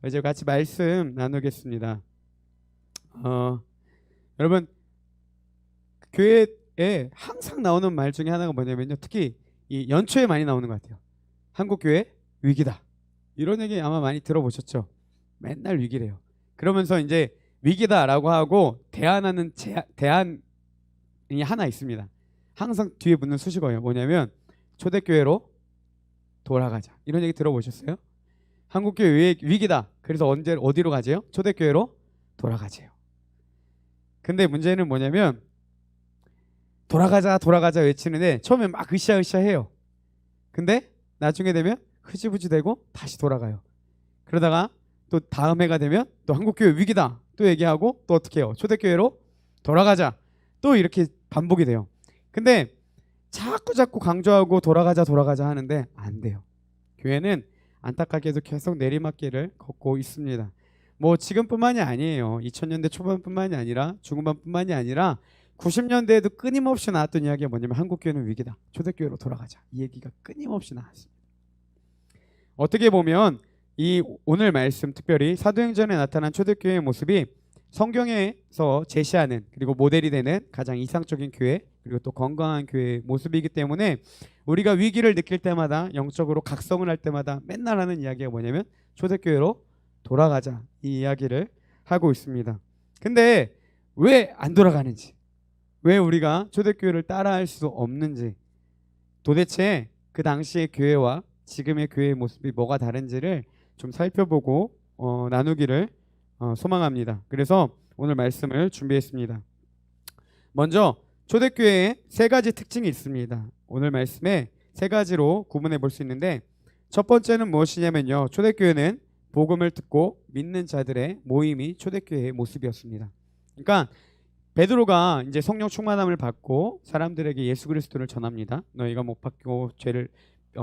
이제 같이 말씀 나누겠습니다. 여러분, 교회에 항상 나오는 말 중에 하나가 뭐냐면요, 특히 이 연초에 많이 나오는 것 같아요. 한국 교회 위기다, 이런 얘기 아마 많이 들어보셨죠? 맨날 위기래요. 그러면서 이제 위기다라고 하고 대안하는 대안이 하나 있습니다. 항상 뒤에 붙는 수식어예요. 뭐냐면 초대교회로 돌아가자, 이런 얘기 들어보셨어요? 한국교회 위기다. 그래서 어디로 가세요? 초대교회로 돌아가세요. 근데 문제는 뭐냐면 돌아가자 돌아가자 외치는데 처음에 막 으쌰으쌰 해요. 근데 나중에 되면 흐지부지 되고 다시 돌아가요. 그러다가 또 다음 해가 되면 또 한국교회 위기다 또 얘기하고 또 어떻게 해요? 초대교회로 돌아가자, 또 이렇게 반복이 돼요. 근데 자꾸 강조하고 돌아가자 돌아가자 하는데 안 돼요. 교회는 안타깝게도 계속 내리막길을 걷고 있습니다. 뭐 지금뿐만이 아니에요. 2000년대 초반뿐만이 아니라 중후반뿐만이 아니라 90년대에도 끊임없이 나왔던 이야기가 뭐냐면 한국교회는 위기다, 초대교회로 돌아가자, 이 얘기가 끊임없이 나왔습니다. 어떻게 보면 이 오늘 말씀, 특별히 사도행전에 나타난 초대교회의 모습이 성경에서 제시하는, 그리고 모델이 되는 가장 이상적인 교회, 그리고 또 건강한 교회의 모습이기 때문에 우리가 위기를 느낄 때마다, 영적으로 각성을 할 때마다 맨날 하는 이야기가 뭐냐면 초대교회로 돌아가자, 이 이야기를 하고 있습니다. 근데 왜 안 돌아가는지, 왜 우리가 초대교회를 따라할 수 없는지, 도대체 그 당시의 교회와 지금의 교회의 모습이 뭐가 다른지를 좀 살펴보고 나누기를 소망합니다. 그래서 오늘 말씀을 준비했습니다. 먼저 초대교회에 세 가지 특징이 있습니다. 오늘 말씀에 세 가지로 구분해 볼 수 있는데, 첫 번째는 무엇이냐면요, 초대교회는 복음을 듣고 믿는 자들의 모임이 초대교회의 모습이었습니다. 그러니까 베드로가 이제 성령 충만함을 받고 사람들에게 예수 그리스도를 전합니다. 너희가 못 박히고 죄를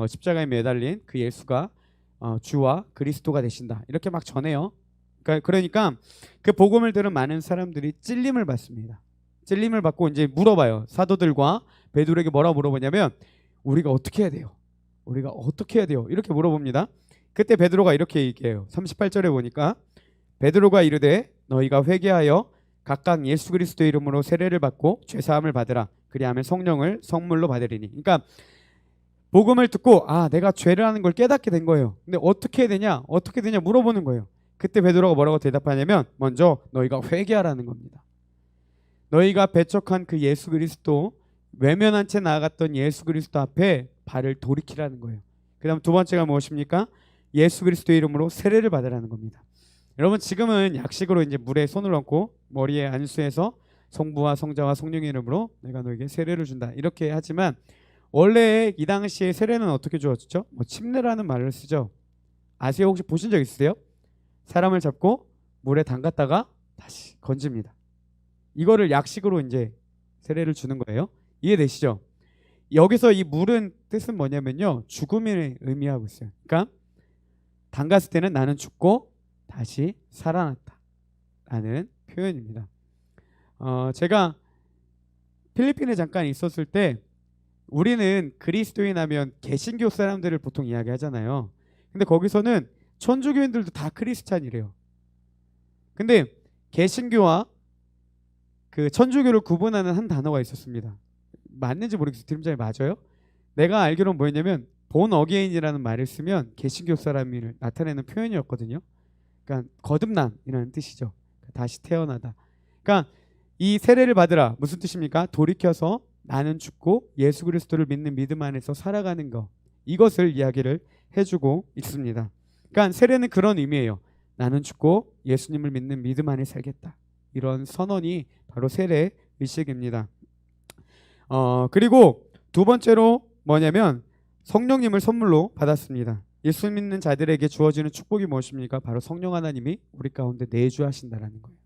십자가에 매달린 그 예수가 주와 그리스도가 되신다, 이렇게 막 전해요. 그러니까 그 복음을 들은 많은 사람들이 찔림을 받습니다. 찔림을 받고 이제 물어봐요. 사도들과 베드로에게 뭐라고 물어보냐면 우리가 어떻게 해야 돼요? 우리가 어떻게 해야 돼요? 이렇게 물어봅니다. 그때 베드로가 이렇게 얘기해요. 38절에 보니까 베드로가 이르되 너희가 회개하여 각각 예수 그리스도의 이름으로 세례를 받고 죄사함을 받으라. 그리하면 성령을 선물로 받으리니. 그러니까 복음을 듣고 내가 죄를 하는 걸 깨닫게 된 거예요. 근데 어떻게 해야 되냐? 어떻게 되냐 물어보는 거예요. 그때 베드로가 뭐라고 대답하냐면 먼저 너희가 회개하라는 겁니다. 너희가 배척한 그 예수 그리스도, 외면한 채 나아갔던 예수 그리스도 앞에 발을 돌이키라는 거예요. 그 다음 두 번째가 무엇입니까? 예수 그리스도의 이름으로 세례를 받으라는 겁니다. 여러분, 지금은 약식으로 이제 물에 손을 얹고 머리에 안수해서 성부와 성자와 성령의 이름으로 내가 너에게 세례를 준다, 이렇게 하지만 원래 이 당시에 세례는 어떻게 주어졌죠? 침례라는 말을 쓰죠. 아세요? 혹시 보신 적 있으세요? 사람을 잡고 물에 담갔다가 다시 건집니다. 이거를 약식으로 이제 세례를 주는 거예요. 이해되시죠? 여기서 이 물은 뜻은 뭐냐면요, 죽음을 의미하고 있어요. 그러니까 담갔을 때는 나는 죽고 다시 살아났다 라는 표현입니다. 제가 필리핀에 잠깐 있었을 때 우리는 그리스도인 하면 개신교 사람들을 보통 이야기하잖아요. 근데 거기서는 천주교인들도 다 크리스찬이래요. 근데 개신교와 그 천주교를 구분하는 한 단어가 있었습니다. 맞는지 모르겠어요. 드림장이 맞아요? 내가 알기로는 뭐였냐면 본 어게인이라는 말을 쓰면 개신교 사람을 나타내는 표현이었거든요. 그러니까 거듭남이라는 뜻이죠. 다시 태어나다. 그러니까 이 세례를 받으라, 무슨 뜻입니까? 돌이켜서 나는 죽고 예수 그리스도를 믿는 믿음 안에서 살아가는 것, 이것을 이야기를 해주고 있습니다. 그러니까 세례는 그런 의미예요. 나는 죽고 예수님을 믿는 믿음 안에 살겠다, 이런 선언이 바로 세례 의식입니다. 그리고 두 번째로 뭐냐면 성령님을 선물로 받았습니다. 예수 믿는 자들에게 주어지는 축복이 무엇입니까? 바로 성령 하나님이 우리 가운데 내주하신다라는 거예요.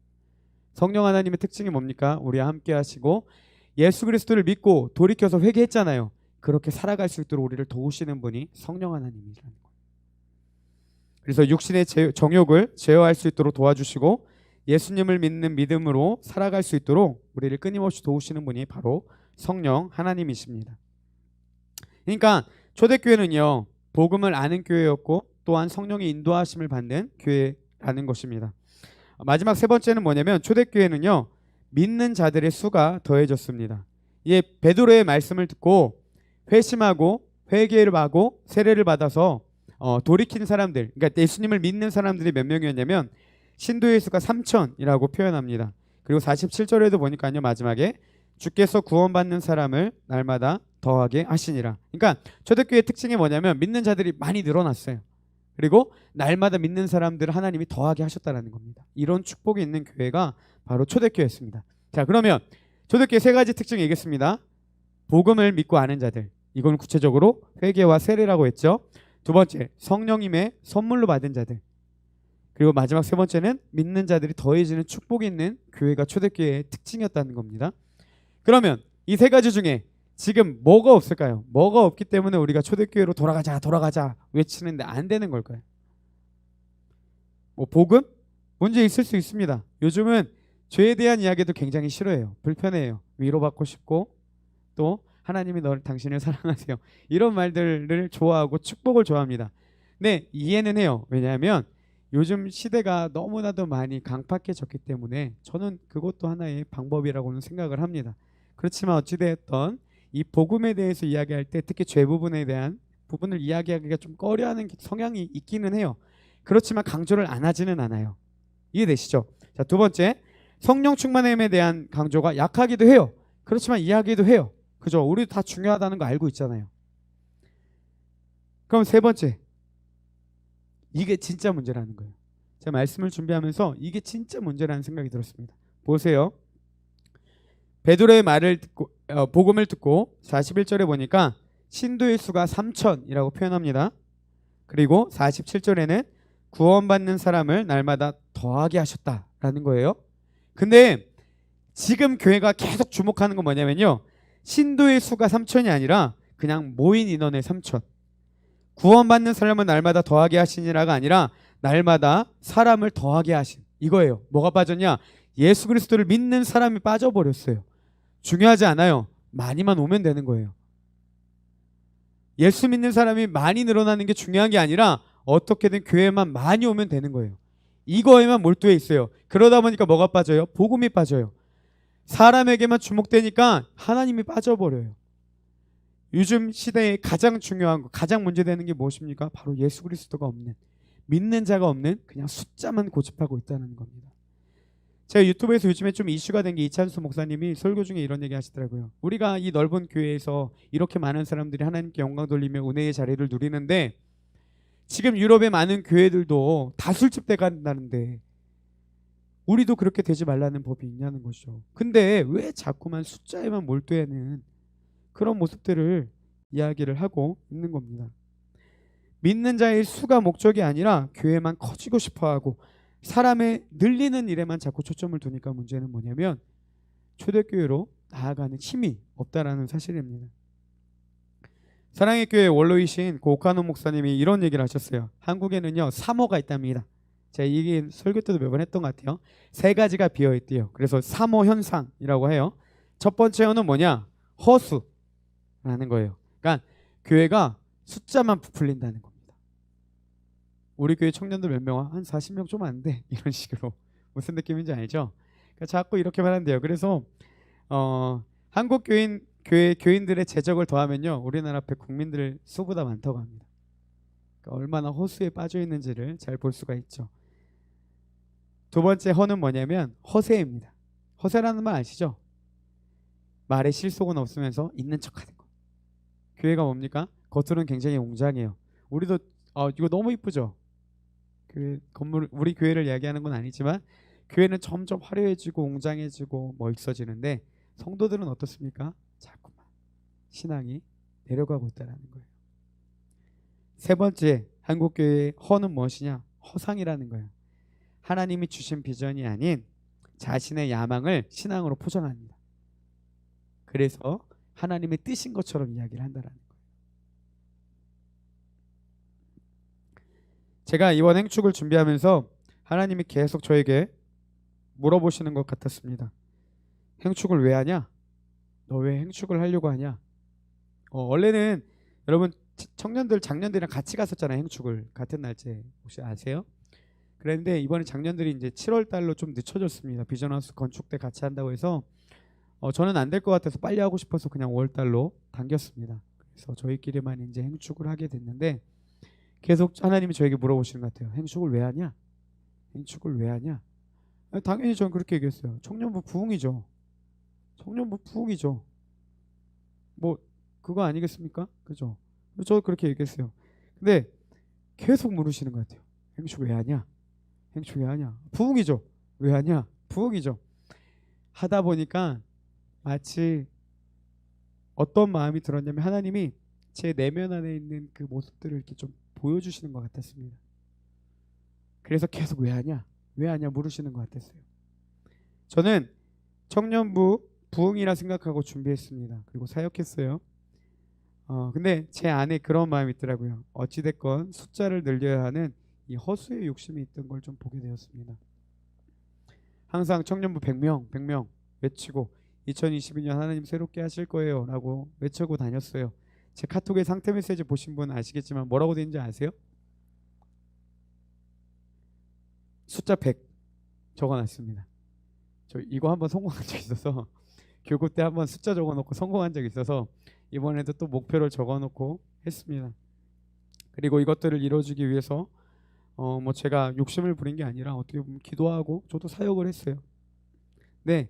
성령 하나님의 특징이 뭡니까? 우리와 함께 하시고 예수 그리스도를 믿고 돌이켜서 회개했잖아요. 그렇게 살아갈 수 있도록 우리를 도우시는 분이 성령 하나님이라는 거예요. 그래서 육신의 정욕을 제어할 수 있도록 도와주시고 예수님을 믿는 믿음으로 살아갈 수 있도록 우리를 끊임없이 도우시는 분이 바로 성령 하나님이십니다. 그러니까 초대교회는요, 복음을 아는 교회였고 또한 성령의 인도하심을 받는 교회 있다라는 것입니다. 마지막 세 번째는 뭐냐면 초대교회는요 믿는 자들의 수가 더해졌습니다. 이 베드로의 말씀을 듣고 회심하고 회개를 하고 세례를 받아서 돌이킨 사람들, 그러니까 예수님을 믿는 사람들이 몇 명이었냐면 신도의 수가 3천이라고 표현합니다. 그리고 47절에도 보니까요 마지막에 주께서 구원받는 사람을 날마다 더하게 하시니라. 그러니까 초대교회의 특징이 뭐냐면 믿는 자들이 많이 늘어났어요. 그리고 날마다 믿는 사람들을 하나님이 더하게 하셨다는 겁니다. 이런 축복이 있는 교회가 바로 초대교회였습니다. 자, 그러면 초대교회 세 가지 특징 얘기했습니다. 복음을 믿고 아는 자들, 이건 구체적으로 회개와 세례라고 했죠. 두 번째, 성령님의 선물로 받은 자들. 그리고 마지막 세 번째는 믿는 자들이 더해지는 축복이 있는 교회가 초대교회의 특징이었다는 겁니다. 그러면 이 세 가지 중에 지금 뭐가 없을까요? 뭐가 없기 때문에 우리가 초대교회로 돌아가자 외치는데 안 되는 걸까요? 뭐 복음? 문제 있을 수 있습니다. 요즘은 죄에 대한 이야기도 굉장히 싫어해요. 불편해요. 위로받고 싶고 또 하나님이 당신을 사랑하세요. 이런 말들을 좋아하고 축복을 좋아합니다. 네, 이해는 해요. 왜냐하면 요즘 시대가 너무나도 많이 강팍해졌기 때문에 저는 그것도 하나의 방법이라고는 생각을 합니다. 그렇지만 어찌되었던 이 복음에 대해서 이야기할 때 특히 죄 부분에 대한 부분을 이야기하기가 좀 꺼려하는 성향이 있기는 해요. 그렇지만 강조를 안 하지는 않아요. 이해되시죠? 자, 두 번째, 성령 충만함에 대한 강조가 약하기도 해요. 그렇지만 이야기도 해요. 그죠? 우리도 다 중요하다는 거 알고 있잖아요. 그럼 세 번째, 이게 진짜 문제라는 거예요. 제가 말씀을 준비하면서 이게 진짜 문제라는 생각이 들었습니다. 보세요. 베드로의 말을 듣고 복음을 듣고 41절에 보니까 신도의 수가 3천이라고 표현합니다. 그리고 47절에는 구원받는 사람을 날마다 더하게 하셨다라는 거예요. 근데 지금 교회가 계속 주목하는 건 뭐냐면요. 신도의 수가 3천이 아니라 그냥 모인 인원의 3천. 구원받는 사람을 날마다 더하게 하시니라가 아니라 날마다 사람을 더하게 하신 이거예요. 뭐가 빠졌냐? 예수 그리스도를 믿는 사람이 빠져버렸어요. 중요하지 않아요. 많이만 오면 되는 거예요. 예수 믿는 사람이 많이 늘어나는 게 중요한 게 아니라 어떻게든 교회만 많이 오면 되는 거예요. 이거에만 몰두해 있어요. 그러다 보니까 뭐가 빠져요? 복음이 빠져요. 사람에게만 주목되니까 하나님이 빠져버려요. 요즘 시대에 가장 중요한 거, 가장 문제되는 게 무엇입니까? 바로 예수 그리스도가 없는, 믿는 자가 없는 그냥 숫자만 고집하고 있다는 겁니다. 제가 유튜브에서 요즘에 좀 이슈가 된 게 이찬수 목사님이 설교 중에 이런 얘기 하시더라고요. 우리가 이 넓은 교회에서 이렇게 많은 사람들이 하나님께 영광 돌리며 은혜의 자리를 누리는데 지금 유럽의 많은 교회들도 다 술집돼 간다는데 우리도 그렇게 되지 말라는 법이 있냐는 것이죠. 근데 왜 자꾸만 숫자에만 몰두하는 그런 모습들을 이야기를 하고 있는 겁니다. 믿는 자의 수가 목적이 아니라 교회만 커지고 싶어하고 사람의 늘리는 일에만 자꾸 초점을 두니까 문제는 뭐냐면 초대교회로 나아가는 힘이 없다라는 사실입니다. 사랑의 교회 원로이신 오카노 목사님이 이런 얘기를 하셨어요. 한국에는요 3호가 있답니다. 제가 이게 설교 때도 몇 번 했던 것 같아요. 세 가지가 비어있대요. 그래서 3호 현상이라고 해요. 첫 번째 호는 뭐냐? 허수라는 거예요. 그러니까 교회가 숫자만 부풀린다는 겁니다. 우리 교회 청년들 몇 명? 한 40명 좀 안 돼. 이런 식으로. 무슨 느낌인지 알죠? 그러니까 자꾸 이렇게만 한대요. 그래서 한국 교인들의 재적을 더하면요 우리나라 앞에 국민들 수보다 많다고 합니다. 그러니까 얼마나 허수에 빠져 있는지를 잘 볼 수가 있죠. 두 번째 허는 뭐냐면 허세입니다. 허세라는 말 아시죠? 말에 실속은 없으면서 있는 척하는 거. 교회가 뭡니까? 겉으로는 굉장히 웅장해요. 우리도 이거 너무 이쁘죠? 그 건물 우리 교회를 이야기하는 건 아니지만 교회는 점점 화려해지고 웅장해지고 멋있어지는데 성도들은 어떻습니까? 자꾸만 신앙이 내려가고 있다는 거예요. 세 번째 한국교회의 허는 무엇이냐? 허상이라는 거예요. 하나님이 주신 비전이 아닌 자신의 야망을 신앙으로 포장합니다. 그래서 하나님의 뜻인 것처럼 이야기를 한다는 거예요. 제가 이번 행축을 준비하면서 하나님이 계속 저에게 물어보시는 것 같았습니다. 행축을 왜 하냐? 너 왜 행축을 하려고 하냐? 원래는 여러분 청년들 작년들이랑 같이 갔었잖아요. 행축을 같은 날짜에 혹시 아세요? 그랬는데 이번에 작년들이 이제 7월 달로 좀 늦춰졌습니다. 비전하우스 건축 때 같이 한다고 해서 저는 안 될 것 같아서 빨리 하고 싶어서 그냥 5월 달로 당겼습니다. 그래서 저희끼리만 이제 행축을 하게 됐는데 계속 하나님이 저에게 물어보시는 것 같아요. 행축을 왜 하냐? 행축을 왜 하냐? 당연히 저는 그렇게 얘기했어요. 청년부 부흥이죠. 청년부 부흥이죠. 뭐 그거 아니겠습니까? 그죠? 저 그렇게 얘기했어요. 근데 계속 물으시는 것 같아요. 행축 왜 하냐? 행축 왜 하냐? 부흥이죠. 왜 하냐? 부흥이죠. 하다 보니까 마치 어떤 마음이 들었냐면 하나님이 제 내면 안에 있는 그 모습들을 이렇게 좀 보여주시는 것 같았습니다. 그래서 계속 왜 하냐? 왜 하냐 물으시는 것 같았어요. 저는 청년부 부흥이라 생각하고 준비했습니다. 그리고 사역했어요. 근데 제 안에 그런 마음이 있더라고요. 어찌됐건 숫자를 늘려야 하는 이 허수의 욕심이 있던 걸 좀 보게 되었습니다. 항상 청년부 100명, 100명 외치고 2022년 하나님 새롭게 하실 거예요 라고 외치고 다녔어요. 제 카톡의 상태 메시지 보신 분 아시겠지만 뭐라고 되는지 아세요? 숫자 100 적어놨습니다. 저 이거 한번 성공한 적 있어서 교구 때 한번 숫자 적어놓고 성공한 적 있어서 이번에도 또 목표를 적어놓고 했습니다. 그리고 이것들을 이루어주기 위해서 뭐 제가 욕심을 부린 게 아니라 어떻게 보면 기도하고 저도 사역을 했어요. 네,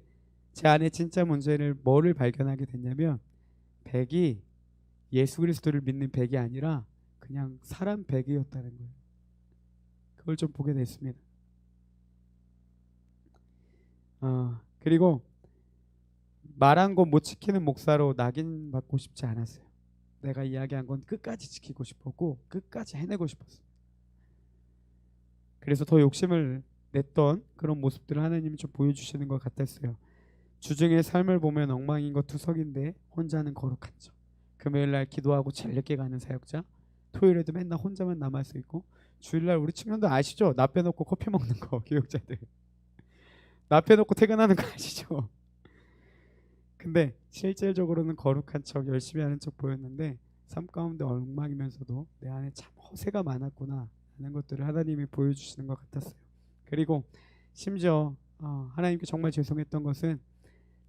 제 안에 진짜 문제를 뭐를 발견하게 됐냐면 100이 예수 그리스도를 믿는 100이 아니라 그냥 사람 100이었다는 거예요. 그걸 좀 보게 됐습니다. 그리고 말한 거 못 지키는 목사로 낙인 받고 싶지 않았어요. 내가 이야기한 건 끝까지 지키고 싶었고 끝까지 해내고 싶었어요. 그래서 더 욕심을 냈던 그런 모습들을 하나님이 좀 보여주시는 것 같았어요. 주중에 삶을 보면 엉망인 것 투석인데 혼자는 거룩한 척. 금요일날 기도하고 제일 늦게 가는 사역자. 토요일에도 맨날 혼자만 남아서 있고 주일날 우리 친구들 아시죠? 나 빼놓고 커피 먹는 거 교육자들. 나 빼놓고 퇴근하는 거 아시죠? 근데 실질적으로는 거룩한 척 열심히 하는 척 보였는데 삶 가운데 엉망이면서도 내 안에 참 허세가 많았구나 하는 것들을 하나님이 보여주시는 것 같았어요. 그리고 심지어 하나님께 정말 죄송했던 것은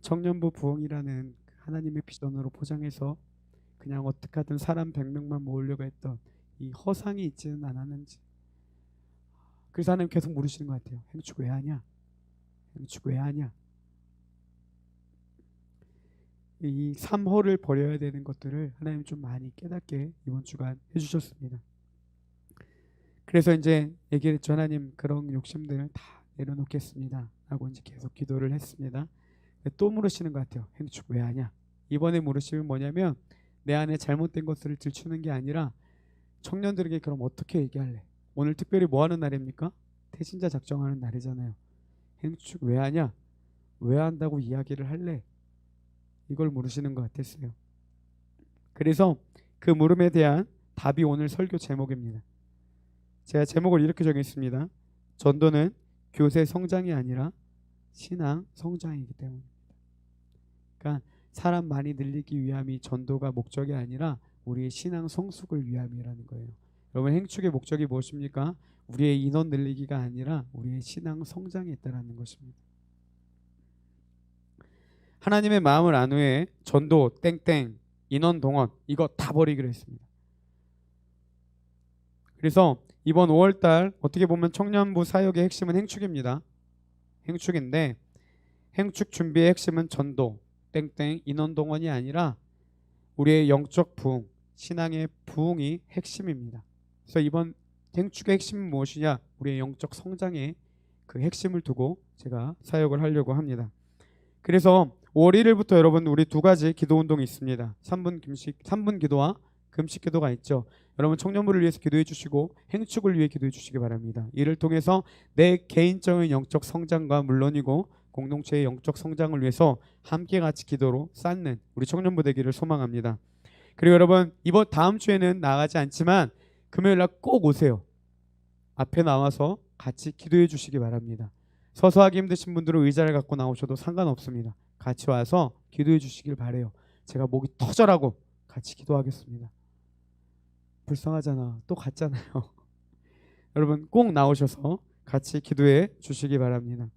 청년부 부흥이라는 하나님의 비전으로 포장해서 그냥 어떻게 하든 사람 100명만 모으려고 했던 이 허상이 있지는 않았는지. 그래서 하나님 계속 물으시는 것 같아요. 행축 왜 하냐? 행축 왜 하냐? 이 삼호를 버려야 되는 것들을 하나님 좀 많이 깨닫게 이번 주간 해주셨습니다. 그래서 이제 얘기를 했죠. 하나님 그런 욕심들 다 내려놓겠습니다 하고 이제 계속 기도를 했습니다. 또 물으시는 것 같아요. 행축 왜 하냐? 이번에 물으시면 뭐냐면 내 안에 잘못된 것들을 들추는 게 아니라 청년들에게 그럼 어떻게 얘기할래? 오늘 특별히 뭐 하는 날입니까? 태신자 작정하는 날이잖아요. 행축 왜 하냐? 왜 한다고 이야기를 할래? 이걸 물으시는 것 같았어요. 그래서 그 물음에 대한 답이 오늘 설교 제목입니다. 제가 제목을 이렇게 정했습니다. 전도는 교세 성장이 아니라 신앙 성장이기 때문입니다. 그러니까 사람 많이 늘리기 위함이 전도가 목적이 아니라 우리의 신앙 성숙을 위함이라는 거예요. 여러분 행축의 목적이 무엇입니까? 우리의 인원 늘리기가 아니라 우리의 신앙 성장에 있다는 것입니다. 하나님의 마음을 안 후에 전도 땡땡 인원 동원 이거 다 버리기로 했습니다. 그래서 이번 5월달 어떻게 보면 청년부 사역의 핵심은 행축입니다. 행축인데 행축 준비의 핵심은 전도 땡땡 인원 동원이 아니라 우리의 영적 부흥 신앙의 부흥이 핵심입니다. 그래서 이번 행축의 핵심은 무엇이냐? 우리의 영적 성장의 그 핵심을 두고 제가 사역을 하려고 합니다. 그래서 5월 1일부터 여러분 우리 두 가지 기도 운동이 있습니다. 3분 기도와 금식 기도가 있죠. 여러분 청년부를 위해서 기도해 주시고 행축을 위해 기도해 주시기 바랍니다. 이를 통해서 내 개인적인 영적 성장과 물론이고 공동체의 영적 성장을 위해서 함께 같이 기도로 쌓는 우리 청년부 되기를 소망합니다. 그리고 여러분 이번 다음 주에는 나가지 않지만 금요일날 꼭 오세요. 앞에 나와서 같이 기도해 주시기 바랍니다. 서서 하기 힘드신 분들은 의자를 갖고 나오셔도 상관없습니다. 같이 와서 기도해 주시길 바래요. 제가 목이 터져라고 같이 기도하겠습니다. 불쌍하잖아. 또 갔잖아요. 여러분 꼭 나오셔서 같이 기도해 주시기 바랍니다.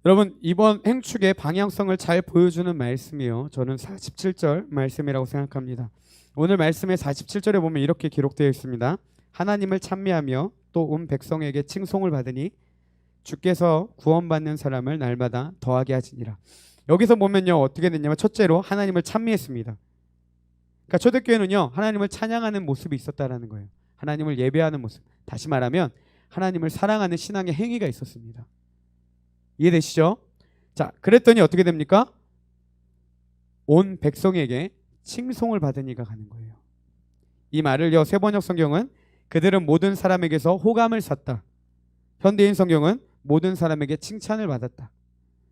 여러분 이번 행축의 방향성을 잘 보여주는 말씀이요. 저는 47절 말씀이라고 생각합니다. 오늘 말씀의 47절에 보면 이렇게 기록되어 있습니다. 하나님을 찬미하며 또 온 백성에게 칭송을 받으니 주께서 구원받는 사람을 날마다 더하게 하시니라. 여기서 보면요 어떻게 됐냐면 첫째로 하나님을 찬미했습니다. 그러니까 초대교회는요 하나님을 찬양하는 모습이 있었다라는 거예요. 하나님을 예배하는 모습. 다시 말하면 하나님을 사랑하는 신앙의 행위가 있었습니다. 이해되시죠? 자, 그랬더니 어떻게 됩니까? 온 백성에게 칭송을 받으니가 가는 거예요. 이 말을요 세번역 성경은 그들은 모든 사람에게서 호감을 샀다. 현대인 성경은 모든 사람에게 칭찬을 받았다.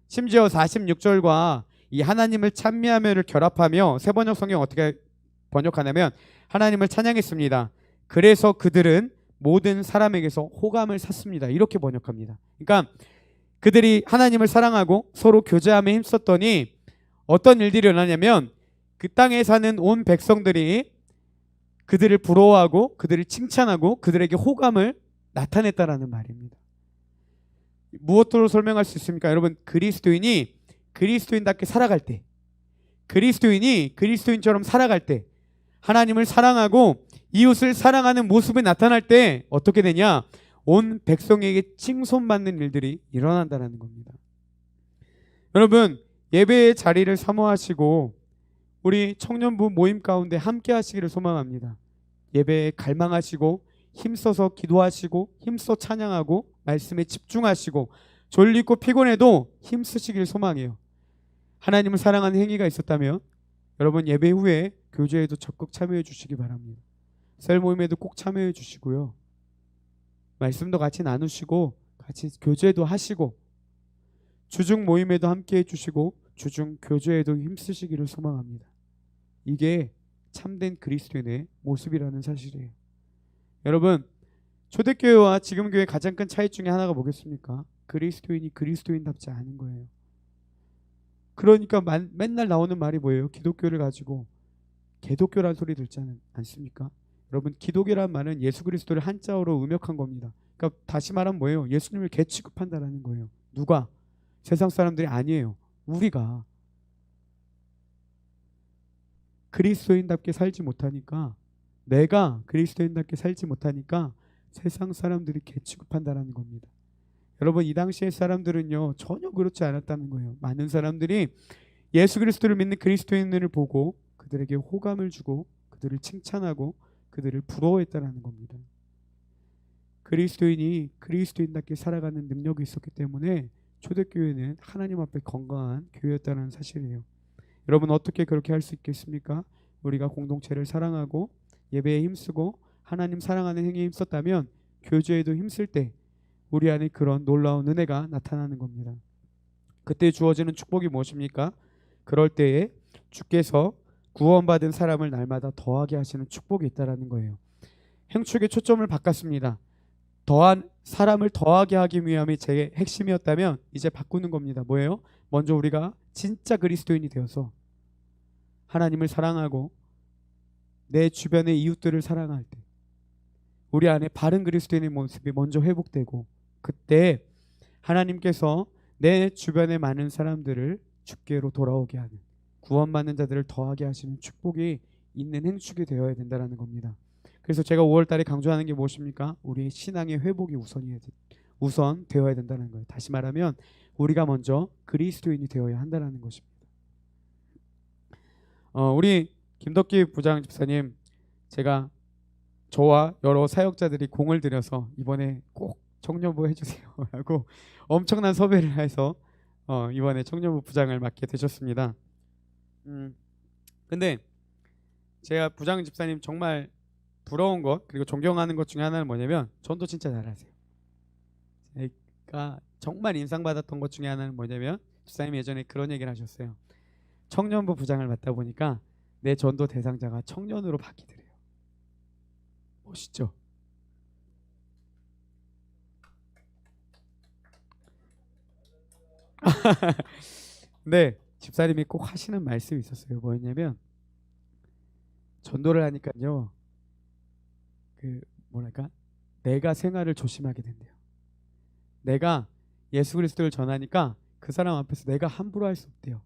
심지어 46절과 이 하나님을 찬미하며를 결합하며 세번역 성경 어떻게 번역하냐면 하나님을 찬양했습니다. 그래서 그들은 모든 사람에게서 호감을 샀습니다. 이렇게 번역합니다. 그러니까 그들이 하나님을 사랑하고 서로 교제함에 힘썼더니 어떤 일들이 일어나냐면 그 땅에 사는 온 백성들이 그들을 부러워하고 그들을 칭찬하고 그들에게 호감을 나타냈다라는 말입니다. 무엇으로 설명할 수 있습니까? 여러분 그리스도인이 그리스도인답게 살아갈 때 그리스도인이 그리스도인처럼 살아갈 때 하나님을 사랑하고 이웃을 사랑하는 모습이 나타날 때 어떻게 되냐? 온 백성에게 칭송받는 일들이 일어난다는 겁니다. 여러분 예배의 자리를 사모하시고 우리 청년부 모임 가운데 함께 하시기를 소망합니다. 예배에 갈망하시고 힘써서 기도하시고 힘써 찬양하고 말씀에 집중하시고 졸리고 피곤해도 힘쓰시길 소망해요. 하나님을 사랑하는 행위가 있었다면 여러분 예배 후에 교제에도 적극 참여해 주시기 바랍니다. 셀 모임에도 꼭 참여해 주시고요. 말씀도 같이 나누시고 같이 교제도 하시고 주중 모임에도 함께 해주시고 주중 교제에도 힘쓰시기를 소망합니다. 이게 참된 그리스도인의 모습이라는 사실이에요. 여러분 초대교회와 지금 교회의 가장 큰 차이 중에 하나가 뭐겠습니까? 그리스도인이 그리스도인답지 않은 거예요. 그러니까 맨날 나오는 말이 뭐예요? 기독교를 가지고 개독교라는 소리 듣지 않습니까? 여러분 기독이라는 말은 예수 그리스도를 한자어로 음역한 겁니다. 그러니까 다시 말하면 뭐예요? 예수님을 개 취급한다라는 거예요. 누가? 세상 사람들이 아니에요. 우리가 그리스도인답게 살지 못하니까 내가 그리스도인답게 살지 못하니까 세상 사람들이 개 취급한다라는 겁니다. 여러분 이 당시의 사람들은요 전혀 그렇지 않았다는 거예요. 많은 사람들이 예수 그리스도를 믿는 그리스도인들을 보고 그들에게 호감을 주고 그들을 칭찬하고 그들을 부러워했다는 겁니다. 그리스도인이 그리스도인답게 살아가는 능력이 있었기 때문에 초대교회는 하나님 앞에 건강한 교회였다는 사실이에요. 여러분 어떻게 그렇게 할 수 있겠습니까? 우리가 공동체를 사랑하고 예배에 힘쓰고 하나님 사랑하는 행위에 힘썼다면 교제에도 힘쓸 때 우리 안에 그런 놀라운 은혜가 나타나는 겁니다. 그때 주어지는 축복이 무엇입니까? 그럴 때에 주께서 구원받은 사람을 날마다 더하게 하시는 축복이 있다라는 거예요. 행축의 초점을 바꿨습니다. 더한 사람을 더하게 하기 위함이 제 핵심이었다면 이제 바꾸는 겁니다. 뭐예요? 먼저 우리가 진짜 그리스도인이 되어서 하나님을 사랑하고 내 주변의 이웃들을 사랑할 때 우리 안에 바른 그리스도인의 모습이 먼저 회복되고 그때 하나님께서 내 주변의 많은 사람들을 주께로 돌아오게 하는 구원받는 자들을 더하게 하시는 축복이 있는 행축이 되어야 된다는 겁니다. 그래서 제가 5월달에 강조하는 게 무엇입니까? 우리의 신앙의 회복이 우선 되어야 된다는 거예요. 다시 말하면 우리가 먼저 그리스도인이 되어야 한다는 것입니다. 우리 김덕기 부장 집사님 제가 저와 여러 사역자들이 공을 들여서 이번에 꼭 청년부 해주세요 라고 엄청난 섭외를 해서 이번에 청년부 부장을 맡게 되셨습니다. 근데 제가 부장 집사님 정말 부러운 것 그리고 존경하는 것 중에 하나는 뭐냐면 전도 진짜 잘하세요. 제가 정말 인상받았던 것 중에 하나는 뭐냐면 집사님이 예전에 그런 얘기를 하셨어요. 청년부 부장을 맡다 보니까 내 전도 대상자가 청년으로 바뀌더래요. 멋있죠? 네, 집사님이 꼭 하시는 말씀이 있었어요. 뭐였냐면 전도를 하니까요. 그 뭐랄까 내가 생활을 조심하게 된대요. 내가 예수 그리스도를 전하니까 그 사람 앞에서 내가 함부로 할 수 없대요.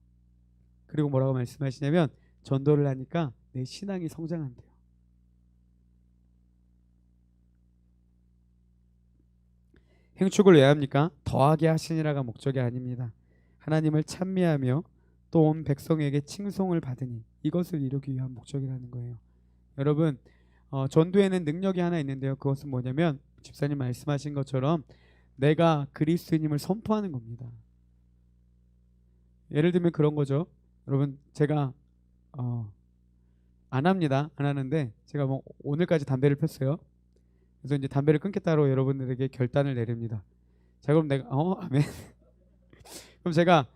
그리고 뭐라고 말씀하시냐면 전도를 하니까 내 신앙이 성장한대요. 행축을 왜 합니까? 더하게 하시니라가 목적이 아닙니다. 하나님을 찬미하며 또 온 백성에게 칭송을 받으니 이것을 이루기 위한 목적이라는 거예요. 여러분 전도에는 능력이 하나 있는데요. 그것은 뭐냐면 집사님 말씀하신 것처럼 내가 그리스도님을 선포하는 겁니다. 예를 들면 그런 거죠. 여러분 제가 안 합니다. 안 하는데 제가 뭐 오늘까지 담배를 폈어요. 그래서 이제 담배를 끊겠다고 여러분들에게 결단을 내립니다. 자 그럼 내가 아멘. 그럼 제가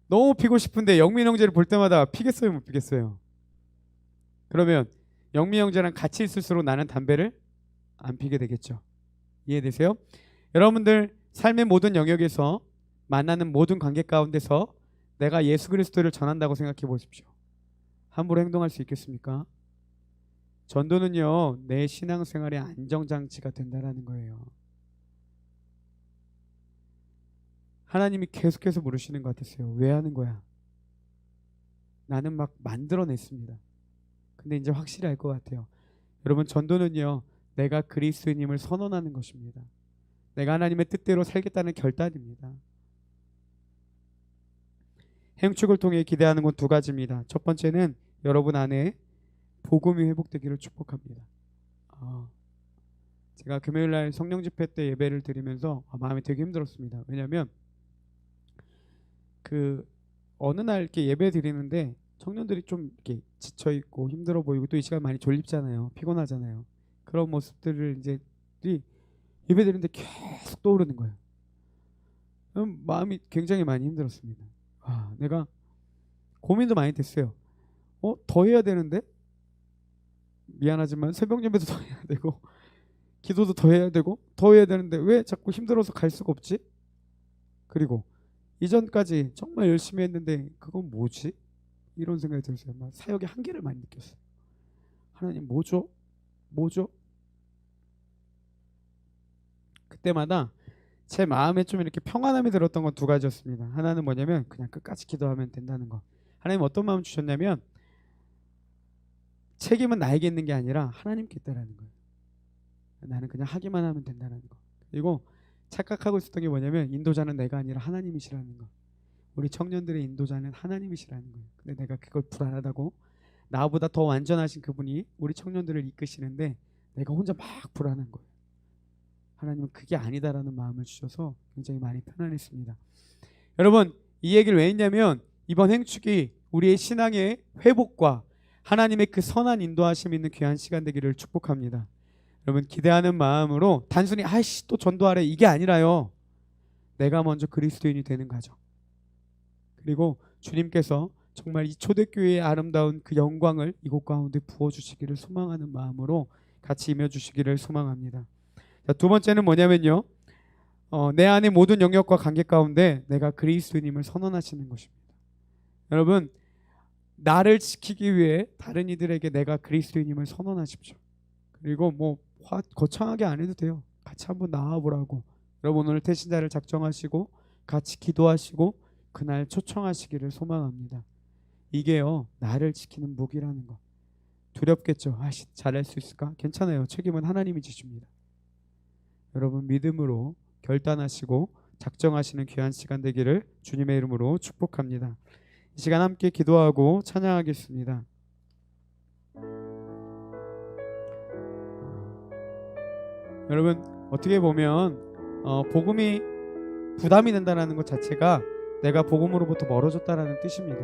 너무 피고 싶은데 영민 형제를 볼 때마다 피겠어요, 못 피겠어요? 그러면 영민 형제랑 같이 있을수록 나는 담배를 안 피게 되겠죠. 이해되세요? 여러분들 삶의 모든 영역에서 만나는 모든 관계 가운데서 내가 예수 그리스도를 전한다고 생각해 보십시오. 함부로 행동할 수 있겠습니까? 전도는요 내 신앙생활의 안정장치가 된다는 거예요. 하나님이 계속해서 물으시는 것 같았어요. 왜 하는 거야? 나는 막 만들어냈습니다. 근데 이제 확실히 알 것 같아요. 여러분 전도는요 내가 그리스도님을 선언하는 것입니다. 내가 하나님의 뜻대로 살겠다는 결단입니다. 행축을 통해 기대하는 건 두 가지입니다. 첫 번째는 여러분 안에 복음이 회복되기를 축복합니다. 제가 금요일날 성령 집회 때 예배를 드리면서 마음이 되게 힘들었습니다. 왜냐하면 그 어느 날 이렇게 예배 드리는데 청년들이 좀 이렇게 지쳐 있고 힘들어 보이고 또 이 시간 많이 졸립잖아요. 피곤하잖아요. 그런 모습들을 이제 예배 드리는데 계속 떠오르는 거예요. 마음이 굉장히 많이 힘들었습니다. 내가 고민도 많이 됐어요. 더 해야 되는데 미안하지만 새벽 예배도 더 해야 되고 기도도 더 해야 되고 더 해야 되는데 왜 자꾸 힘들어서 갈 수가 없지? 그리고 이전까지 정말 열심히 했는데 그건 뭐지? 이런 생각이 들었어요. 막 사역의 한계를 많이 느꼈어요. 하나님 뭐죠? 뭐죠? 그때마다 제 마음에 좀 이렇게 평안함이 들었던 건 두 가지였습니다. 하나는 뭐냐면 그냥 끝까지 기도하면 된다는 거. 하나님 어떤 마음 주셨냐면 책임은 나에게 있는 게 아니라 하나님께 있다라는 거예요. 나는 그냥 하기만 하면 된다는 거. 그리고 착각하고 있었던 게 뭐냐면 인도자는 내가 아니라 하나님이시라는 거. 우리 청년들의 인도자는 하나님이시라는 거예요. 근데 내가 그걸 불안하다고 나보다 더 완전하신 그분이 우리 청년들을 이끄시는데 내가 혼자 막 불안한 거예요. 하나님은 그게 아니다라는 마음을 주셔서 굉장히 많이 편안했습니다. 여러분 이 얘기를 왜 했냐면 이번 행축이 우리의 신앙의 회복과 하나님의 그 선한 인도하심 있는 귀한 시간 되기를 축복합니다. 여러분 기대하는 마음으로 단순히 또 전도하래 이게 아니라요. 내가 먼저 그리스도인이 되는 과정. 그리고 주님께서 정말 이 초대교회의 아름다운 그 영광을 이곳 가운데 부어주시기를 소망하는 마음으로 같이 임해주시기를 소망합니다. 자, 두 번째는 뭐냐면요. 내 안의 모든 영역과 관계 가운데 내가 그리스도님을 선언하시는 것입니다. 여러분 나를 지키기 위해 다른 이들에게 내가 그리스도님을 선언하십시오. 그리고 뭐 거창하게 안 해도 돼요. 같이 한번 나와보라고. 여러분 오늘 태신자를 작정하시고 같이 기도하시고 그날 초청하시기를 소망합니다. 이게요 나를 지키는 무기라는 거. 두렵겠죠. 잘할 수 있을까? 괜찮아요. 책임은 하나님이 지십니다. 여러분 믿음으로 결단하시고 작정하시는 귀한 시간 되기를 주님의 이름으로 축복합니다. 이 시간 함께 기도하고 찬양하겠습니다. 여러분 어떻게 보면 복음이 부담이 된다는 것 자체가 내가 복음으로부터 멀어졌다는 뜻입니다.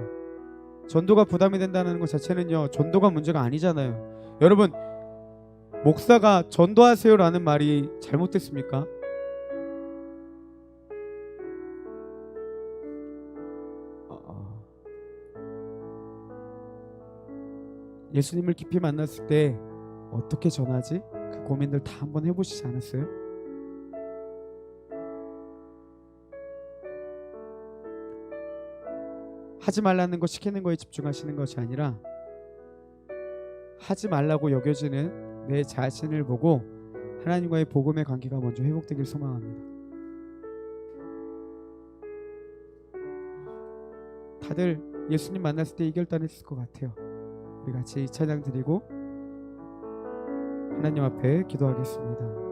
전도가 부담이 된다는 것 자체는요 전도가 문제가 아니잖아요. 여러분 목사가 전도하세요라는 말이 잘못됐습니까? 예수님을 깊이 만났을 때 어떻게 전하지? 그 고민들 다 한번 해보시지 않았어요? 하지 말라는 거 시키는 거에 집중하시는 것이 아니라 하지 말라고 여겨지는 내 자신을 보고 하나님과의 복음의 관계가 먼저 회복되길 소망합니다. 다들 예수님 만났을 때 이 결단했을 것 같아요. 우리 같이 찬양 드리고 하나님 앞에 기도하겠습니다.